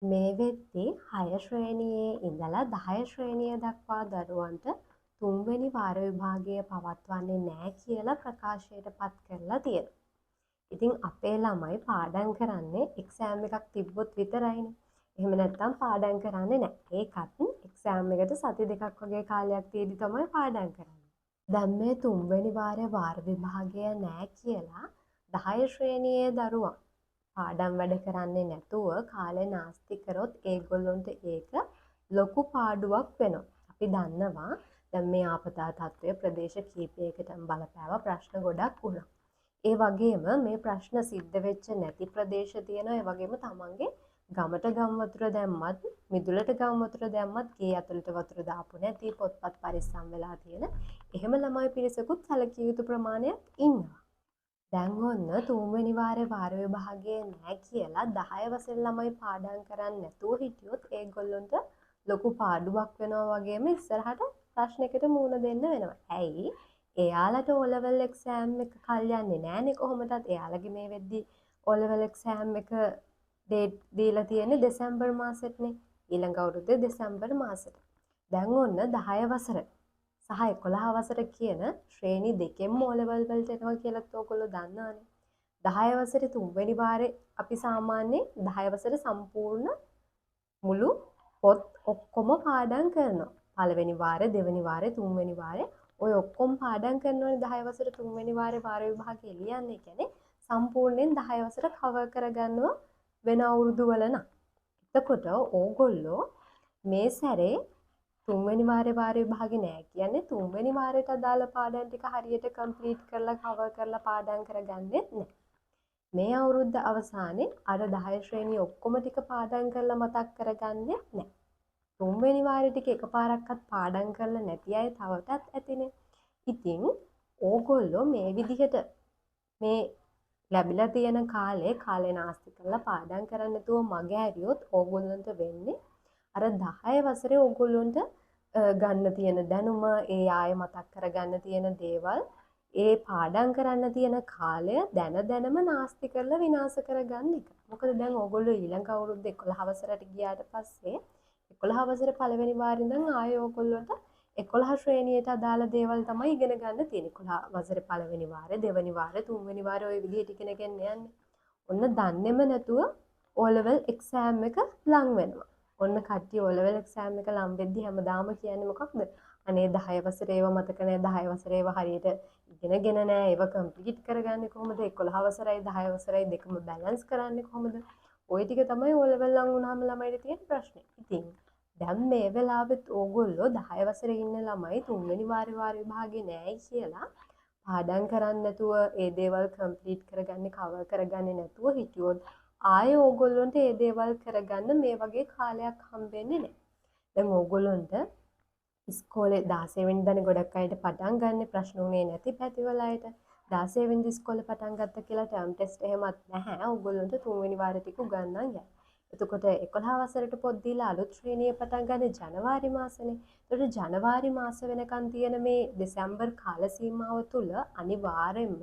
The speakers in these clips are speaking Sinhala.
මේ වෙද්දී 6 ශ්‍රේණියේ ඉඳලා 10 ශ්‍රේණිය දක්වා දරුවන්ට තුන්වෙනි වාර විභාගය පවත්වන්නේ නැහැ කියලා ප්‍රකාශයට පත් කරලා තියෙනවා. ඉතින් අපේ ළමයි පාඩම් කරන්නේ එක්සෑම් එකක් තිබ්බොත් විතරයිනේ. එහෙම නැත්නම් පාඩම් කරන්නේ නැහැ. ඒකත් එක්සෑම් එකට සති දෙකක් වගේ කාලයක් තියදී තමයි පාඩම් කරන්නේ. දැන් මේ තුන්වෙනි වාරේ වාර විභාගය නැහැ කියලා 10 ශ්‍රේණියේ දරුවන් පාඩම් වැඩ කරන්නේ නැතුව කාලේ නාස්ති කරොත් ඒගොල්ලොන්ට ඒක ලොකු පාඩුවක් වෙනවා. අපි දන්නවා දැන් මේ ආපදා තත්ත්වය ප්‍රදේශ කීපයකටම බලපෑව ප්‍රශ්න ගොඩක් වුණා. ඒ වගේම මේ ප්‍රශ්න සිද්ධ වෙච්ච නැති ප්‍රදේශ තියෙනවා. ඒ වගේම තමන්ගේ ගමට ගම් වතුර දැම්මත් මිදුලට ගම් වතුර දැම්මත් ගේ ඇතුළට වතුර දාපු නැති පොත්පත් පරිස්සම් වෙලා තියෙන එහෙම ළමයි පිරිසකුත් සැලකිය යුතු ප්‍රමාණයක් ඉන්නවා. දැන් ඔන්න තුන්වෙනි වාරේ වාර විභාගය නැහැ කියලා 10 වසර ළමයි පාඩම් කරන්නේ නැතුව හිටියොත් ඒගොල්ලන්ට ලොකු පාඩුවක් වෙනවා වගේම ඉස්සරහට ප්‍රශ්නයකට මුහුණ දෙන්න වෙනවා. ඇයි? එයාලට O level exam එක කල් යන්නේ නැහනේ කොහොමදත්. එයාලගේ මේ වෙද්දි O level exam එක ඩේට් දීලා තියෙන්නේ දෙසැම්බර් මාසෙටනේ. ඊළඟ අවුරුද්දේ දෙසැම්බර් මාසෙට. දැන් ඔන්න 10 වසර සහ 11 වසර කියන ශ්‍රේණි දෙකෙන්ම O level වලට එනවා කියලාත් ඔයගොල්ලෝ දන්නවනේ. 10 වසරේ තුන්වෙනි වාරේ අපි සාමාන්‍යයෙන් 10 වසර සම්පූර්ණ මුළු පොත් ඔක්කොම පාඩම් කරනවා. පළවෙනි වාරේ, දෙවෙනි වාරේ, තුන්වෙනි වාරේ ඔය ඔක්කොම පාඩම් කරනවනේ 10 වසර තුන්වෙනි වාරේ වාර විභාගය ලියන්නේ. කියන්නේ සම්පූර්ණයෙන් 10 වසර කවර් කරගන්නවා වෙන අවුරුදු වල නම්. එතකොට ඕගොල්ලෝ මේ සැරේ තුන්වෙනි වාරේ වාර විභාගේ නෑ කියන්නේ තුන්වෙනි වාරයට අදාළ පාඩම් ටික හරියට කම්ප්ලීට් කරලා කවර් කරලා පාඩම් කරගන්නෙත් නෑ. මේ අවුරුද්ද අවසානයේ අර 10 ශ්‍රේණිය ඔක්කොම ටික පාඩම් කරලා මතක් කරගන්නෙත් නෑ. තුන්වෙනි වාරේ ටික එකපාරක්වත් පාඩම් කරලා නැති අය තවටත් ඇතිනේ. ඉතින් ඕගොල්ලෝ මේ විදිහට මේ ලැබිලා තියෙන කාලේ නාස්ති කරලා පාඩම් කරන්න නැතුව මග හැරියොත් ඕගොල්ලන්ට වෙන්නේ අර 10 වසරේ ඕගොල්ලොන්ට ගන්න තියෙන දැනුම ඒ ආයෙ මතක් කරගන්න තියෙන දේවල් ඒ පාඩම් කරන්න තියෙන කාලය දැනම නාස්ති කරලා විනාශ කරගන්න එක. මොකද දැන් ඕගොල්ලෝ ඊළඟ අවුරුද්ද 11 වසරට ගියාට පස්සේ 11 වසරේ පළවෙනි වාරේ ඉඳන් ආයෙ ඕගොල්ලන්ට 11 ශ්‍රේණියට අදාළ දේවල් තමයි ඉගෙන ගන්න තියෙන්නේ. 11 වසරේ පළවෙනි වාරේ, දෙවෙනි වාරේ, තුන්වෙනි වාරේ ඔය විදිහට ඉගෙනගෙන යන්නේ. ඔන්න දන්නේම නැතුව O level exam එක ලං වෙනවා. ඔන්න කට්ටිය O level exam එක ලම් වෙද්දි හැමදාම කියන්නේ මොකක්ද? අනේ 10 වසරේ ඒවා මතක නැහැ 10 වසරේ ඒවා හරියට ඉගෙනගෙන නැහැ ඒවා කම්ප්ලීට් කරගන්නේ කොහොමද? 11 වසරයි 10 වසරයි දෙකම බැලන්ස් කරන්නේ කොහොමද? ওই ටික තමයි O level ලං වුණාම ළමයිට තියෙන ප්‍රශ්නේ. ඉතින් දැන් මේ වෙලාවෙත් ඕගොල්ලෝ 10 වසරේ ඉන්න ළමයි තුන්වෙනි වාර විභාගේ නෑයි කියලා පාඩම් කරන්නේ නැතුව ඒ දේවල් කම්ප්ලීට් කරගන්නේ කවර් කරගන්නේ නැතුව හිටියොත් ආයෙ ඕගොල්ලොන්ට ඒ දේවල් කරගන්න මේ වගේ කාලයක් හම්බෙන්නේ නැහැ. දැන් ඕගොල්ලොන්ට ඉස්කෝලේ 16 වෙනිදානේ ගොඩක් අයට පටන් ගන්න ප්‍රශ්න උනේ නැති පැතිවල අයට 16 වෙනිදා ඉස්කෝලේ පටන් ගත්ත කියලා ටර්ම් ටෙස්ට් එහෙමත් නැහැ. ඕගොල්ලොන්ට තුන්වෙනි වාර ටික උගන්වන්න යයි. එතකොට 11 වසරට පොත් දීලා අලුත් ශ්‍රේණිය පටන් ගන්න ජනවාරි මාසෙනේ. එතකොට ජනවාරි මාස වෙනකන් තියෙන මේ දෙසැම්බර් කාල සීමාව තුල අනිවාර්යෙන්ම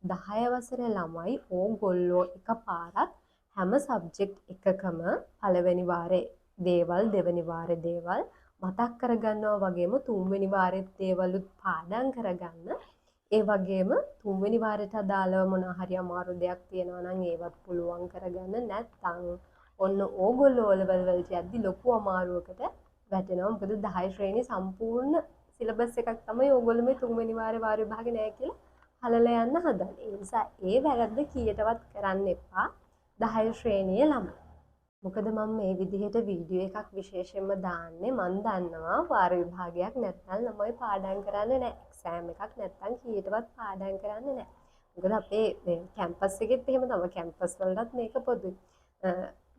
10 වසරේ ළමයි ඕගොල්ලෝ එකපාරක් හැම සබ්ජෙක්ට් එකකම පළවෙනි වාරේ දේවල් දෙවෙනි වාරේ දේවල් මතක් කරගන්නවා වගේම තුන්වෙනි වාරෙත් දේවලුත් පාඩම් කරගන්න. ඒ වගේම තුන්වෙනි වාරයට අදාළව මොනවා හරි අමාරු දෙයක් තියෙනවා නම් ඒවත් පුළුවන් කරගන්න. නැත්නම් ඔන්න ඕගොල්ලෝ O level වලට යද්දි ලොකු අමාරුවකට වැටෙනවා. මොකද 10 ශ්‍රේණිය සම්පූර්ණ සිලබස් එකක් තමයි ඕගොල්ලෝ මේ තුන්වෙනි වාරේ වාර විභාගේ නැහැ කියලා හලලා යන්න හදන්නේ. ඒ නිසා ඒ වැරද්ද කීයටවත් කරන්න එපා 10 ශ්‍රේණියේ ළමයි. මොකද මම මේ විදිහට වීඩියෝ එකක් විශේෂයෙන්ම දාන්නේ මම දන්නවා වාර විභාගයක් නැත්නම් ළමයි පාඩම් කරන්නේ නැහැ. එක්සෑම් එකක් නැත්නම් කීයටවත් පාඩම් කරන්නේ නැහැ. මොකද අපේ කැම්පස් එකෙත් එහෙම තමයි. කැම්පස් වලටත් මේක පොදුයි.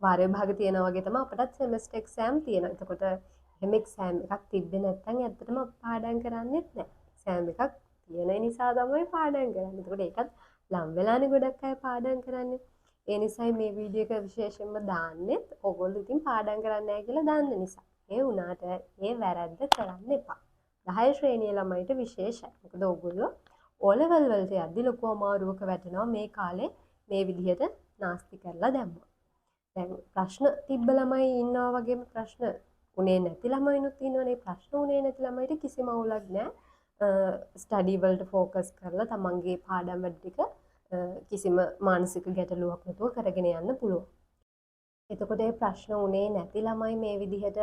වාර විභාග තියෙනවා වගේ තමයි අපටත් සෙමෙස්ටර් එක්සෑම් තියෙනවා. එතකොට එහෙම එක්සෑම් එකක් තිබ්බේ නැත්නම් ඇත්තටම පාඩම් කරන්නේත් නැහැ. එක්සෑම් එකක් තියෙන නිසා තමයි පාඩම් කරන්නේ. එතකොට ඒකත් ලම් වෙලානේ ගොඩක් අය පාඩම් කරන්නේ. ඒ නිසායි මේ වීඩියෝ එක විශේෂයෙන්ම දාන්නෙත් ඕගොල්ලෝ ඉතින් පාඩම් කරන්නේ නැහැ කියලා දන්න නිසා. ඒ වුණාට ඒ වැරද්ද කරන්න එපා. 10 ශ්‍රේණිය ළමයිට විශේෂයි. මොකද ඕගොල්ලෝ O level වලට යද්දි ලොකු අමාරුවක වැටෙනවා මේ කාලේ මේ විදිහට නාස්ති කරලා දැම්මොත්. දැන් ප්‍රශ්න තිබ්බ ළමයි ඉන්නවා වගේම ප්‍රශ්න උනේ නැති ළමයිනුත් ඉන්නවනේ. ප්‍රශ්න උනේ නැති ළමයිට කිසිම අවුලක් නැහැ. ස්ටඩි වලට ફોකස් කරලා තමන්ගේ පාඩම් වැඩ ටික කිසිම මානසික ගැටලුවක් නැතුව කරගෙන යන්න පුළුවන්. එතකොට ඒ ප්‍රශ්න උනේ නැති ළමයි මේ විදිහට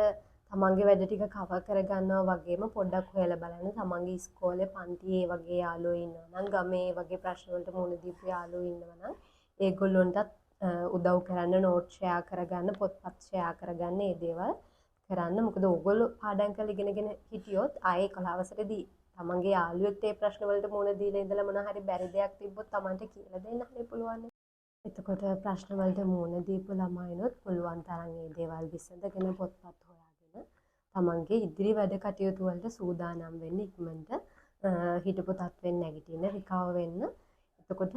තමන්ගේ වැඩ ටික කවර් කරගන්නවා වගේම පොඩ්ඩක් හොයලා බලන්න තමන්ගේ ඉස්කෝලේ පන්තියේ වගේ යාළුවෝ ඉන්නවා නම් ගමේ වගේ ප්‍රශ්න වලට මුහුණ දීපු යාළුවෝ ඉන්නවා නම් ඒගොල්ලොන්ටත් උදව් කරන්න නෝට් ෂෙයා කරගන්න පොත්පත් ෂෙයා කරගන්න මේ දේවල් කරන්න. මොකද ඕගොල්ලෝ පාඩම් කරලා ඉගෙනගෙන හිටියොත් ආයේ 11 වසරේදී තමන්ගේ යාළුවෙක්ට ඒ ප්‍රශ්න වලට මුහුණ දීලා ඉඳලා මොනවා හරි බැරි දෙයක් තිබ්බොත් තමන්ට කියලා දෙන්න හරි පුළුවන්. එතකොට ප්‍රශ්න වලට මුහුණ දීපු ළමයිනොත් පුළුවන් තරම් මේ දේවල් විසඳගෙන පොත්පත් හොයාගෙන තමන්ගේ ඉදිරි වැඩ කටයුතු වලට සූදානම් වෙන්න ඉක්මනට හිටපු තත්වෙන් නැගිටින්න රිකවර් වෙන්න. එතකොට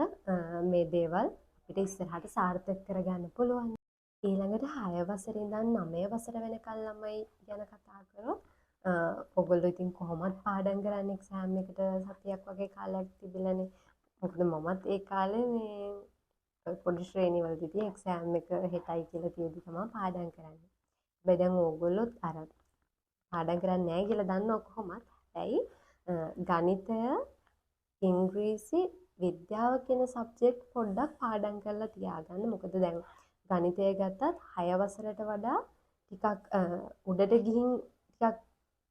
මේ දේවල් අපිට ඉස්සරහට සාර්ථක කරගන්න පුළුවන්. ඊළඟට 6 වසරේ ඉඳන් 9 වසර වෙනකල් ළමයි ගැන කතා කරොත් ඔයගොල්ලෝ ඉතින් කොහොමද පාඩම් කරන්නේ එක්සෑම් එකට සතියක් වගේ කාලයක් තිබිලානේ. මොකද මමත් ඒ කාලේ මේ පොඩි ශ්‍රේණිවලදී එක්සෑම් එක හෙටයි කියලා තියෙදි තමයි පාඩම් කරන්නේ. හැබැයි දැන් ඕගොල්ලොත් අර පාඩම් කරන්නේ නැහැ කියලා දන්නව කොහොමත්. හැබැයි ගණිතය, ඉංග්‍රීසි, විද්‍යාව කියන සබ්ජෙක්ට් පොඩ්ඩක් පාඩම් කරලා තියාගන්න. මොකද දැන් ගණිතය ගත්තත් 6 වසරට වඩා ටිකක් උඩට ගිහින් ටිකක්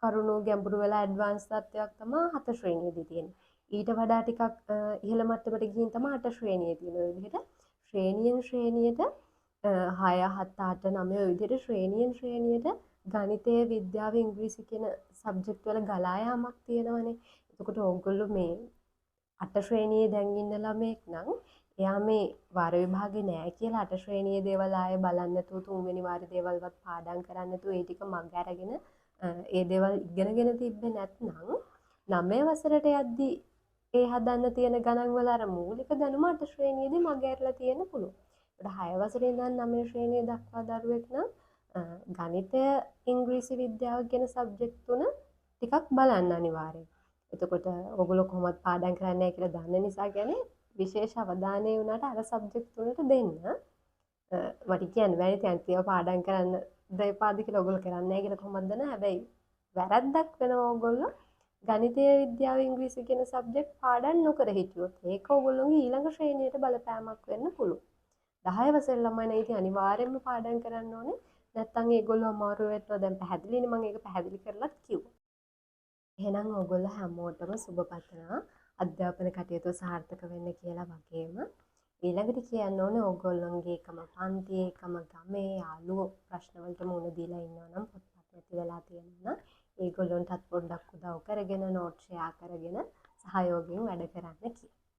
කරුණු ගැඹුරු වෙලා ඇඩ්වාන්ස් තත්ත්වයක් තමයි 7 ශ්‍රේණියේදී තියෙන්නේ. ඊට වඩා ටිකක් ඉහළ මට්ටමට ගිහින් තමයි 8 ශ්‍රේණියේ තියෙන. ඔය විදිහට ශ්‍රේණියෙන් ශ්‍රේණියට 6 7 8 9 ඔය විදිහට ශ්‍රේණියෙන් ශ්‍රේණියට ගණිතය, විද්‍යාව, ඉංග්‍රීසි කියන සබ්ජෙක්ට් වල ගලා යාමක් තියෙනවනේ. එතකොට ඕගොල්ලෝ මේ 8 ශ්‍රේණියේ දැන් ඉන්න ළමෙක් නම් එයා මේ වාර විභාගේ නෑ කියලා 8 ශ්‍රේණියේ දේවල් ආයෙ බලන්න නැතුව 3 වෙනි වාරේ දේවල්වත් පාඩම් කරන්න නැතුව ඒ ටික මග අරගෙන ඒ දේවල් ඉගෙනගෙන තිබ්බේ නැත්නම් 9 වසරට යද්දි ඒ හදන්න තියෙන ගණන් වල අර මූලික දැනුම 8 ශ්‍රේණියේදී මග ඇරලා තියෙන්න පුළුවන්. ඒකට 6 වසරේ ඉඳන් 9 ශ්‍රේණිය දක්වා දරුවෙක් නම් ගණිතය, ඉංග්‍රීසි, විද්‍යාව කියන සබ්ජෙක්ට් තුන ටිකක් බලන්න අනිවාර්යයෙන්. එතකොට ඔයගොල්ලෝ කොහොමද පාඩම් කරන්නේ නැහැ කියලා දන්න නිසා කියන්නේ විශේෂ අවධානය වුණාට අර සබ්ජෙක්ට් තුනට දෙන්න. මට කියන්න බැරි දැන් ඒවා පාඩම් කරන්න දෙපාද කියලා ඔයගොල්ලෝ කරන්නේ නැහැ කියලා කොහොමද දන්නේ? හැබැයි වැරද්දක් වෙනවා ඔයගොල්ලෝ ගණිතය, විද්‍යාව, ඉංග්‍රීසි කියන සබ්ජෙක්ට් පාඩම් නොකර හිටියොත්. ඒක ඔයගොල්ලෝගේ ඊළඟ ශ්‍රේණියට බලපෑමක් වෙන්න පුළුවන්. 10 වසර ළමයි නම් ඉතින් අනිවාර්යයෙන්ම පාඩම් කරන්න ඕනේ. නැත්තම් ඒගොල්ලෝ අමාරු වෙනවා. දැන් පැහැදිලිනේ මම ඒක පැහැදිලි කරලත් කිව්වා. එහෙනම් ඔයගොල්ලෝ හැමෝටම සුබ පතනවා අධ්‍යාපන කටයුතු සාර්ථක වෙන්න කියලා වගේම ඊළඟට කියන්න ඕනේ ඕගොල්ලන්ගේ එකම පන්තියේ එකම ගමේ යාළුවෝ ප්‍රශ්න වලට මුහුණ දීලා ඉන්නවා නම් පොත්පත් නැති වෙලා තියෙනවා නම් ඒගොල්ලන්ටත් පොඩ්ඩක් උදව් කරගෙන නෝට් ෂෙයා කරගෙන සහයෝගයෙන් වැඩ කරන්න කියලා.